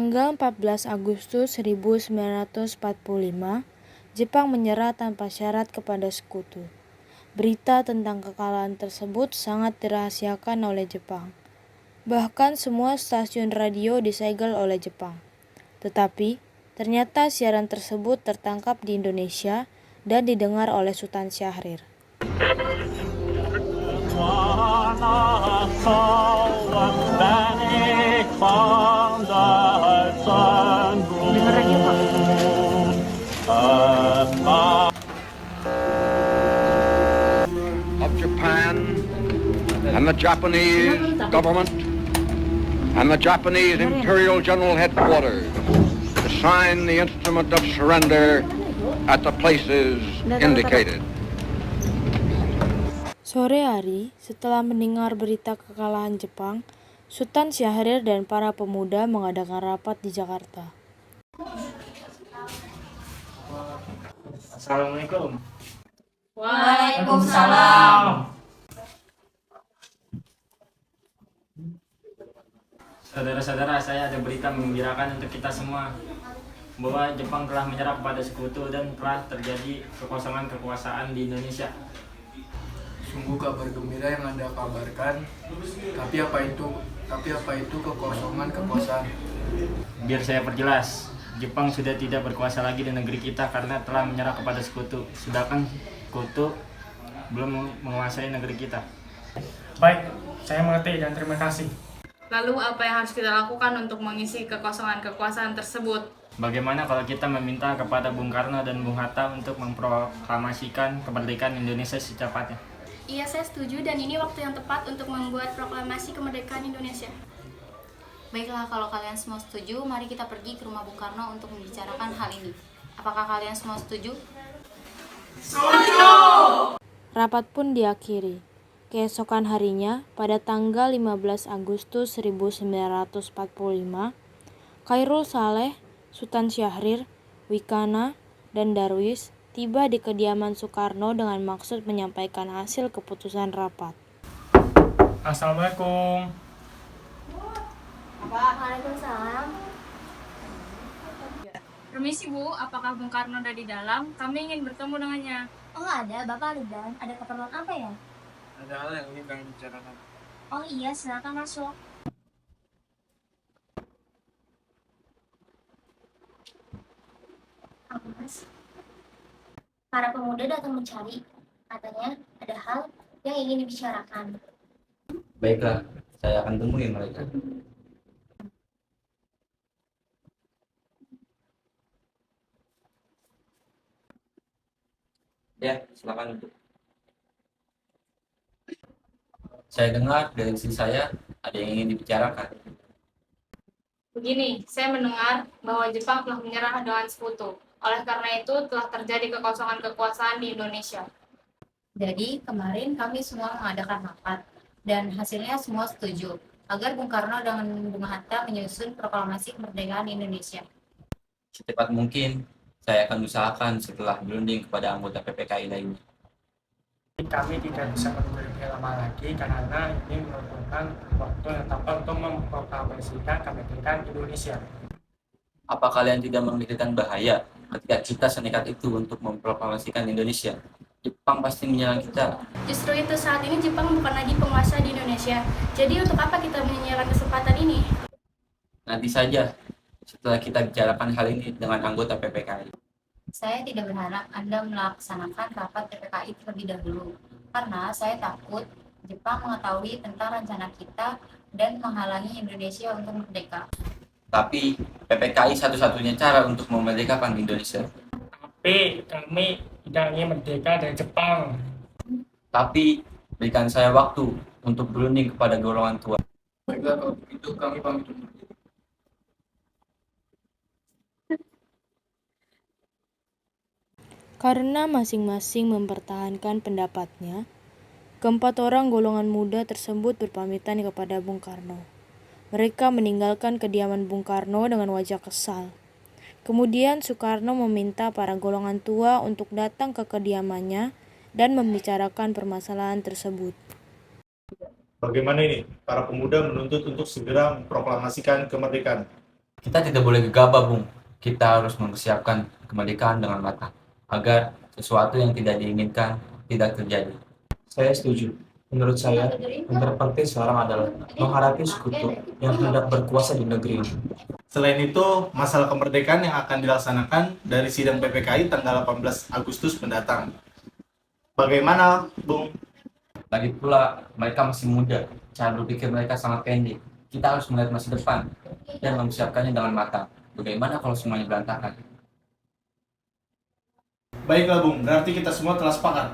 Tanggal 14 Agustus 1945, Jepang menyerah tanpa syarat kepada sekutu. Berita tentang kekalahan tersebut sangat dirahasiakan oleh Jepang. Bahkan semua stasiun radio disegel oleh Jepang. Tetapi, ternyata siaran tersebut tertangkap di Indonesia dan didengar oleh Sultan Syahrir. Dengar radio, Pak. Of Japan and the Japanese government and the Japanese Imperial General Headquarters to sign the instrument of surrender at the places indicated. Sore hari, setelah mendengar berita kekalahan Jepang, Sultan Syahrir dan para pemuda mengadakan rapat di Jakarta. Assalamualaikum. Waalaikumsalam. Saudara-saudara, saya ada berita menggembirakan untuk kita semua bahwa Jepang telah menyerah kepada sekutu dan telah terjadi kekosongan kekuasaan di Indonesia. Sungguh kabar gembira yang Anda kabarkan. Tapi apa itu kekosongan kekuasaan? Biar saya perjelas, Jepang sudah tidak berkuasa lagi di negeri kita karena telah menyerah kepada sekutu, sedangkan sekutu belum menguasai negeri kita. Baik, saya mengerti dan terima kasih. Lalu apa yang harus kita lakukan untuk mengisi kekosongan kekuasaan tersebut? Bagaimana kalau kita meminta kepada Bung Karno dan Bung Hatta untuk memproklamasikan kemerdekaan Indonesia secepatnya? Iya, saya setuju dan ini waktu yang tepat untuk membuat proklamasi kemerdekaan Indonesia. Baiklah, kalau kalian semua setuju, mari kita pergi ke rumah Bung Karno untuk membicarakan hal ini. Apakah kalian semua setuju? Setuju! Rapat pun diakhiri. Keesokan harinya, pada tanggal 15 Agustus 1945, Khairul Saleh, Sultan Syahrir, Wikana, dan Darwis tiba di kediaman Soekarno dengan maksud menyampaikan hasil keputusan rapat. Assalamualaikum. Waalaikumsalam. Permisi Bu, apakah Bung Karno ada di dalam? Kami ingin bertemu dengannya. Oh ada, Bapak ada di dalam. Ada keperluan apa ya? Ada hal yang ingin kami bicarakan. Oh iya, silakan masuk. Apa Mas? Para pemuda datang mencari. Katanya ada hal yang ingin dibicarakan. Baiklah, saya akan temui mereka. Ya, silakan duduk. Saya dengar dari istri saya ada yang ingin dibicarakan. Begini, saya mendengar bahwa Jepang telah menyerah dengan sekutu. Oleh karena itu, telah terjadi kekosongan kekuasaan di Indonesia. Jadi, kemarin kami semua mengadakan rapat dan hasilnya semua setuju agar Bung Karno dan Bung Hatta menyusun proklamasi kemerdekaan Indonesia. Secepat mungkin, saya akan usahakan setelah berunding kepada anggota PPKI lainnya. Kami tidak bisa menunggu lebih lama lagi karena ini merupakan waktu yang tepat untuk memproklamasikan kemerdekaan Indonesia. Apa kalian tidak memikirkan bahaya ketika kita senekat itu untuk memproklamasikan Indonesia? Jepang pasti menyerang kita. Justru itu saat ini Jepang bukan lagi penguasa di Indonesia. Jadi untuk apa kita menyanyiakan kesempatan ini? Nanti saja, setelah kita bicarakan hal ini dengan anggota PPKI. Saya tidak berharap Anda melaksanakan rapat PPKI terlebih dahulu, karena saya takut Jepang mengetahui tentang rencana kita dan menghalangi Indonesia untuk merdeka. Tapi PPKI satu-satunya cara untuk memerdekakan Indonesia. Tapi kami tidak ingin merdeka dari Jepang. Tapi berikan saya waktu untuk berunding kepada golongan tua. Baiklah, kalau begitu kami pamit undur diri. Karena masing-masing mempertahankan pendapatnya, keempat orang golongan muda tersebut berpamitan kepada Bung Karno. Mereka meninggalkan kediaman Bung Karno dengan wajah kesal. Kemudian Soekarno meminta para golongan tua untuk datang ke kediamannya dan membicarakan permasalahan tersebut. Bagaimana ini? Para pemuda menuntut untuk segera memproklamasikan kemerdekaan. Kita tidak boleh gegabah, Bung. Kita harus mempersiapkan kemerdekaan dengan matang agar sesuatu yang tidak diinginkan tidak terjadi. Saya setuju. Menurut saya, yang terpenting sekarang adalah menghadapi sekutu yang hendak berkuasa di negeri ini. Selain itu, masalah kemerdekaan yang akan dilaksanakan dari sidang PPKI tanggal 18 Agustus mendatang. Bagaimana, Bung? Lagi pula, mereka masih muda. Cara berpikir mereka sangat pendek. Kita harus melihat masa depan dan mempersiapkannya dengan matang. Bagaimana kalau semuanya berantakan? Baiklah, Bung. Berarti kita semua telah sepakat.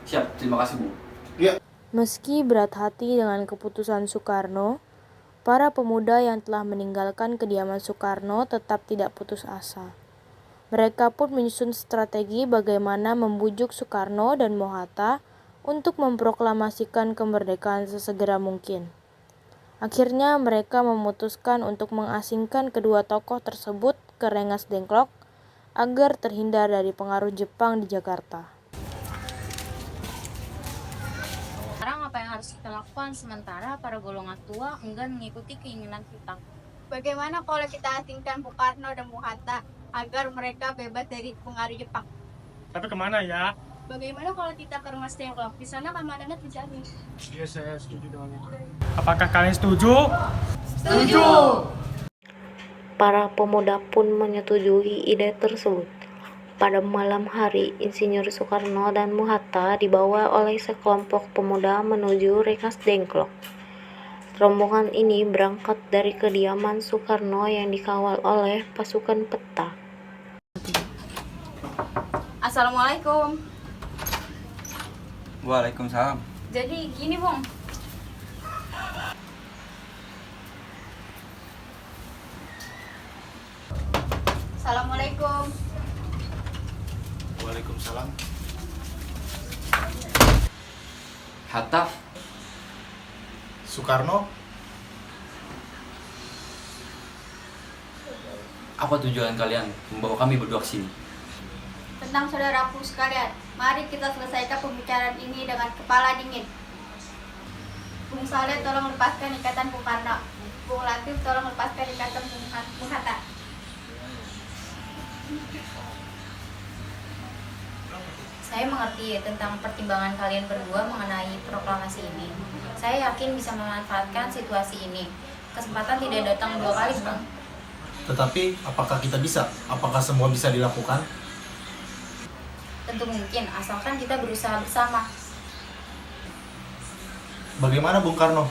Siap, terima kasih, Bung. Meski berat hati dengan keputusan Soekarno, para pemuda yang telah meninggalkan kediaman Soekarno tetap tidak putus asa. Mereka pun menyusun strategi bagaimana membujuk Soekarno dan Mohatta untuk memproklamasikan kemerdekaan sesegera mungkin. Akhirnya mereka memutuskan untuk mengasingkan kedua tokoh tersebut ke Rengas Dengklok agar terhindar dari pengaruh Jepang di Jakarta. Sekarang apa yang harus kita lakukan sementara para golongan tua enggan mengikuti keinginan kita? Bagaimana kalau kita asingkan Bung Karno dan Bung Hatta agar mereka bebas dari pengaruh Jepang? Tapi kemana ya? Bagaimana kalau kita ke Rengas Dengklok? Di sana keamanannya terjamin. Iya, saya setuju dengan itu. Apakah kalian setuju? Setuju! Para pemuda pun menyetujui ide tersebut. Pada malam hari, Insinyur Soekarno dan Mohatta dibawa oleh sekelompok pemuda menuju Rengas Dengklok. Rombongan ini berangkat dari kediaman Soekarno yang dikawal oleh pasukan peta. Assalamualaikum. Waalaikumsalam. Jadi gini, Bung. Assalamualaikum. Waalaikumsalam. Hatta, Soekarno, apa tujuan kalian membawa kami berdua ke sini? Tentang saudaraku sekalian, mari kita selesaikan pembicaraan ini dengan kepala dingin. Bung Saleh tolong lepaskan ikatan Bung Karno. Bung Latif tolong lepaskan ikatan Bung Hatta. Saya mengerti tentang pertimbangan kalian berdua mengenai proklamasi ini. Saya yakin bisa memanfaatkan situasi ini. Kesempatan tidak datang dua kali, Bang. tetapi apakah kita bisa? Apakah semua bisa dilakukan? Tentu mungkin, asalkan kita berusaha bersama. Bagaimana Bung Karno?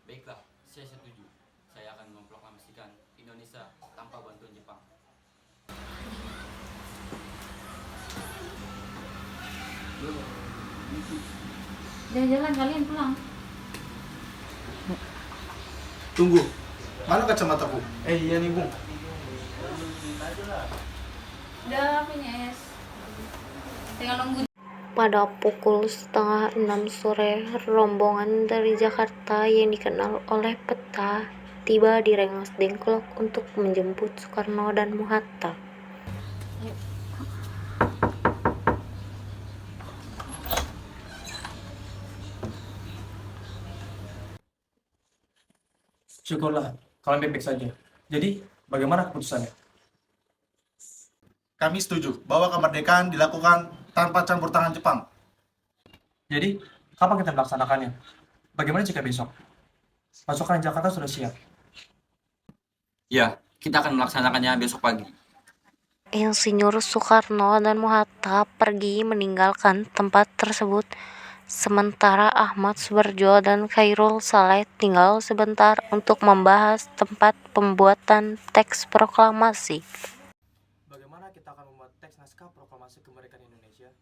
Baiklah, saya setuju. Saya akan memproklamasikan Indonesia tanpa bantuan Jepang. Jalan-jalan kalian pulang. Tunggu, mana kacamataku? Iya nih Bung. Udah, Pines. Tinggal nunggu. Pada pukul 5:30 sore, rombongan dari Jakarta yang dikenal oleh peta tiba di Rengas Dengklok untuk menjemput Soekarno dan Mohatta. Syukurlah, kalian baik-baik saja. Jadi, bagaimana keputusannya? Kami setuju bahwa kemerdekaan dilakukan tanpa campur tangan Jepang. Jadi, kapan kita melaksanakannya? Bagaimana jika besok? Pasukan Jakarta sudah siap. Ya, kita akan melaksanakannya besok pagi. Insinyur Soekarno dan Mohatta pergi meninggalkan tempat tersebut, sementara Ahmad Subarjo dan Khairul Saleh tinggal sebentar untuk membahas tempat pembuatan teks proklamasi. Bagaimana kita akan membuat teks naskah proklamasi kemerdekaan Indonesia?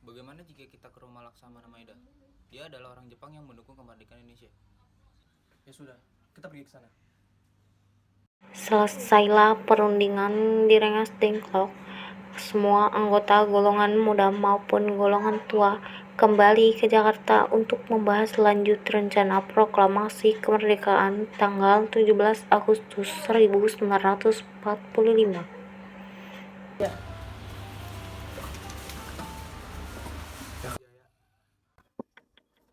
Bagaimana jika kita ke rumah Laksamana Maeda? Dia adalah orang Jepang yang mendukung kemerdekaan Indonesia. Ya sudah, kita pergi ke sana. Selesailah perundingan di Rengas Dengklok. Semua anggota golongan muda maupun golongan tua kembali ke Jakarta untuk membahas lanjut rencana proklamasi kemerdekaan tanggal 17 Agustus 1945.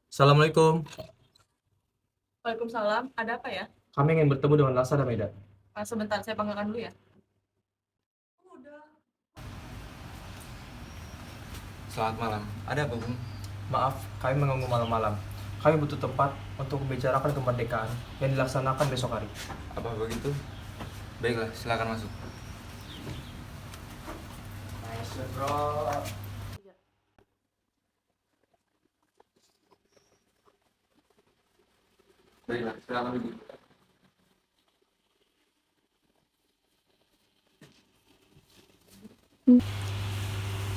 Assalamualaikum. Waalaikumsalam, ada apa ya? Kami ingin bertemu dengan Laksa dan Maida. Sebentar, saya panggilkan dulu ya. Selamat malam. Ada apa, Bung? Maaf, kami mengganggu malam-malam. Kami butuh tempat untuk membicarakan kemerdekaan yang dilaksanakan besok hari. Apa begitu? Baiklah, silakan masuk. Baiklah, silakan duduk.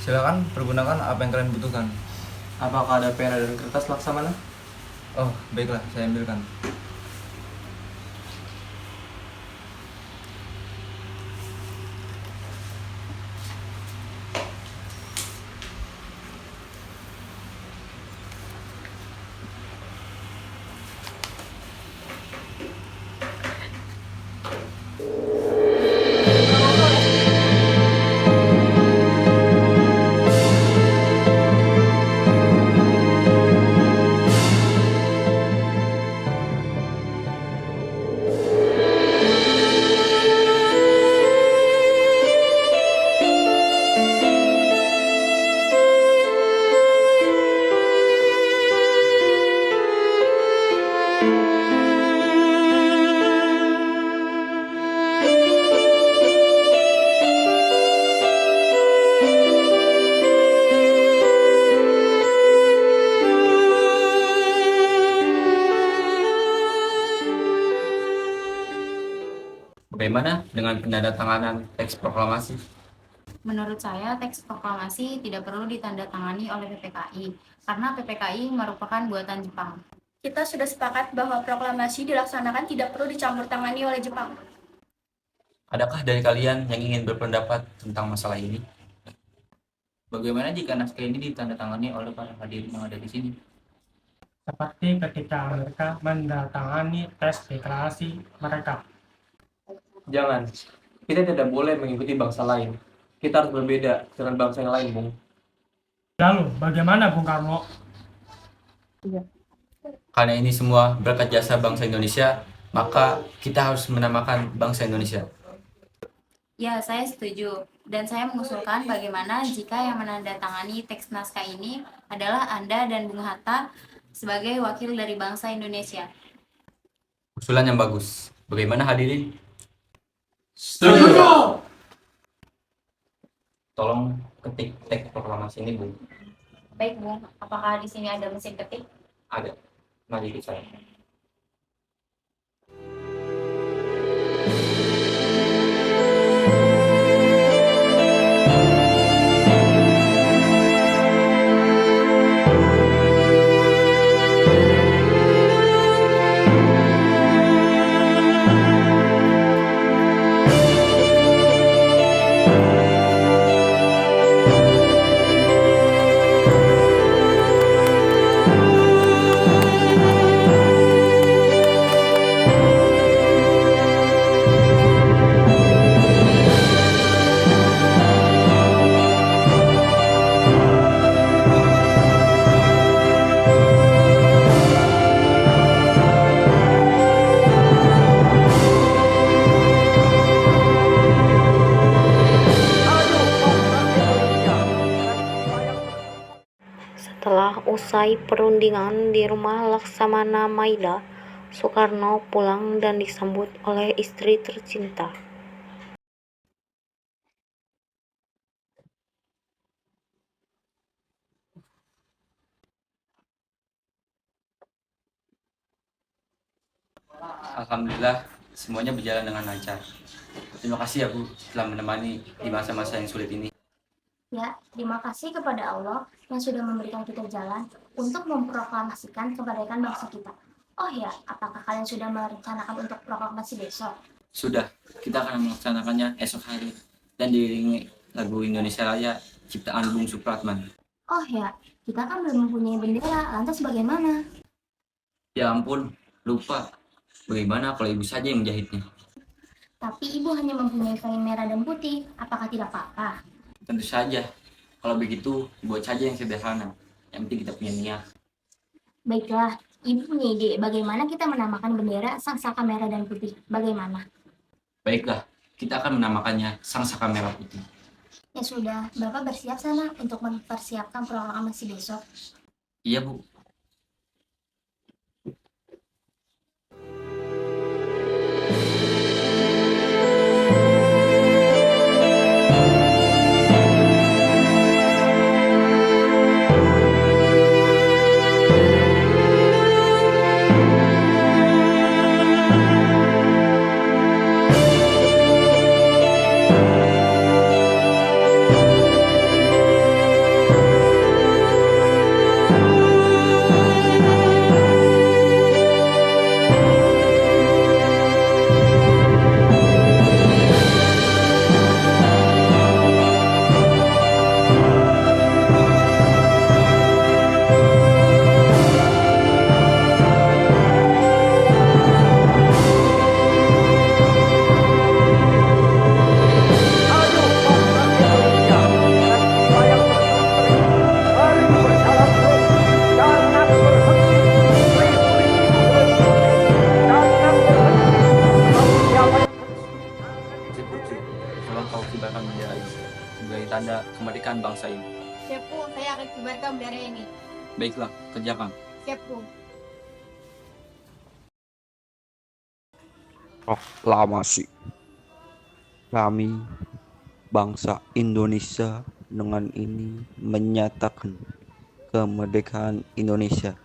Silakan pergunakan apa yang kalian butuhkan. Apakah ada pena dan kertas Laksamana? Oh, baiklah, saya ambilkan. Bagaimana dengan penandatanganan teks proklamasi? Menurut saya, teks proklamasi tidak perlu ditandatangani oleh PPKI, karena PPKI merupakan buatan Jepang. Kita sudah sepakat bahwa proklamasi dilaksanakan tidak perlu dicampur tangani oleh Jepang. Adakah dari kalian yang ingin berpendapat tentang masalah ini? Bagaimana jika naskah ini ditandatangani oleh para hadirin yang ada di sini? Seperti ketika mereka mendatangani tes deklarasi mereka. Jangan, kita tidak boleh mengikuti bangsa lain. Kita harus berbeda dengan bangsa yang lain, Bung. Lalu, bagaimana Bung Karno? Karena ini semua berkat jasa bangsa Indonesia, maka kita harus menamakan bangsa Indonesia. Ya, saya setuju. Dan saya mengusulkan bagaimana jika yang menandatangani teks naskah ini adalah Anda dan Bung Hatta sebagai wakil dari bangsa Indonesia. Usulan yang bagus. Bagaimana hadirin? Setuju! Tolong ketik teks proklamasi ini, Bung. Baik, Bung. Apakah di sini ada mesin ketik? Ada. Mari ikut saya. Setelah usai perundingan di rumah Laksamana Maida, Soekarno pulang dan disambut oleh istri tercinta. Alhamdulillah, semuanya berjalan dengan lancar. Terima kasih ya Bu, telah menemani di masa-masa yang sulit ini. Ya, terima kasih kepada Allah yang sudah memberikan kita jalan untuk memproklamasikan kemerdekaan bangsa kita. Oh ya, apakah kalian sudah merencanakan untuk proklamasi besok? Sudah, kita akan melaksanakannya esok hari dan diiringi lagu Indonesia Raya ciptaan Bung Supratman. Oh ya, kita kan belum mempunyai bendera, lantas bagaimana? Ya ampun, lupa. Bagaimana kalau ibu saja yang menjahitnya? Tapi ibu hanya mempunyai kain merah dan putih, apakah tidak apa-apa? Tentu saja. Kalau begitu, buat saja yang sederhana. Yang penting kita punya niat. Baiklah, Ibu punya ide bagaimana kita menamakan bendera Sangsaka Merah dan Putih. Bagaimana? Baiklah, kita akan menamakannya Sangsaka Merah Putih. Ya sudah, Bapak bersiap sana untuk mempersiapkan proklamasi besok. Iya, Bu. Cipucu, tolong kau kibarkan bendera ini sebagai tanda kemerdekaan bangsa ini. Siap, Bu. Saya akan kibarkan bendera ini. Baiklah, kerjakan. Siap, Bu. Proklamasi. Kami, bangsa Indonesia, dengan ini menyatakan kemerdekaan Indonesia.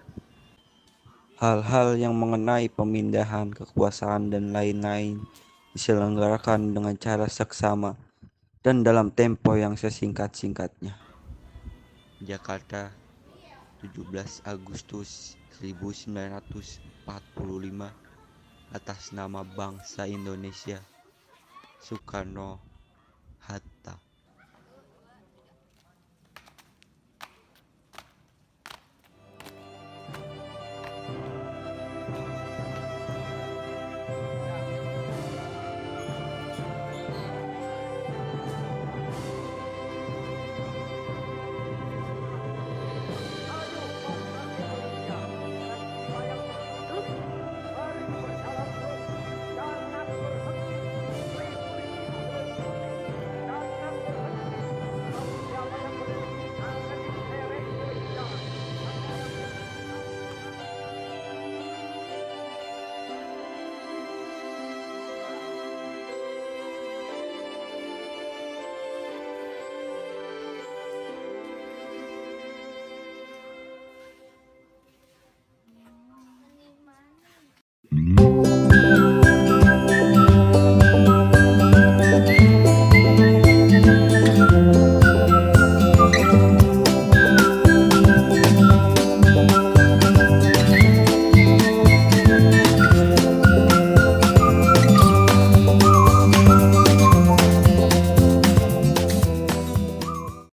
Hal-hal yang mengenai pemindahan kekuasaan dan lain-lain diselenggarakan dengan cara seksama dan dalam tempo yang sesingkat-singkatnya. Jakarta, 17 Agustus 1945, atas nama bangsa Indonesia. Soekarno Hatta.